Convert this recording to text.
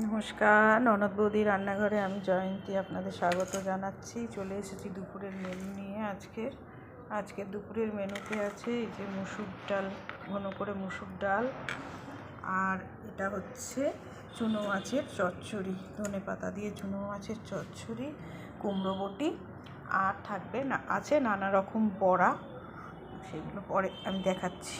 নমস্কার, ননদ বৌদি রান্নাঘরে আমি জয়ন্তী আপনাদের স্বাগত জানাচ্ছি। চলে এসেছি দুপুরের মেনু নিয়ে। আজকের দুপুরের মেনুতে আছে এই যে মুসুর ডাল, ঘন করে মুসুর ডাল, আর এটা হচ্ছে চুনো মাছের চচ্চড়ি, ধনেপাতা দিয়ে চুনো মাছের চচ্চড়ি, কুমড়ো বটি, আর থাকবে আছে নানা রকম বড়া, সেগুলো পরে আমি দেখাচ্ছি।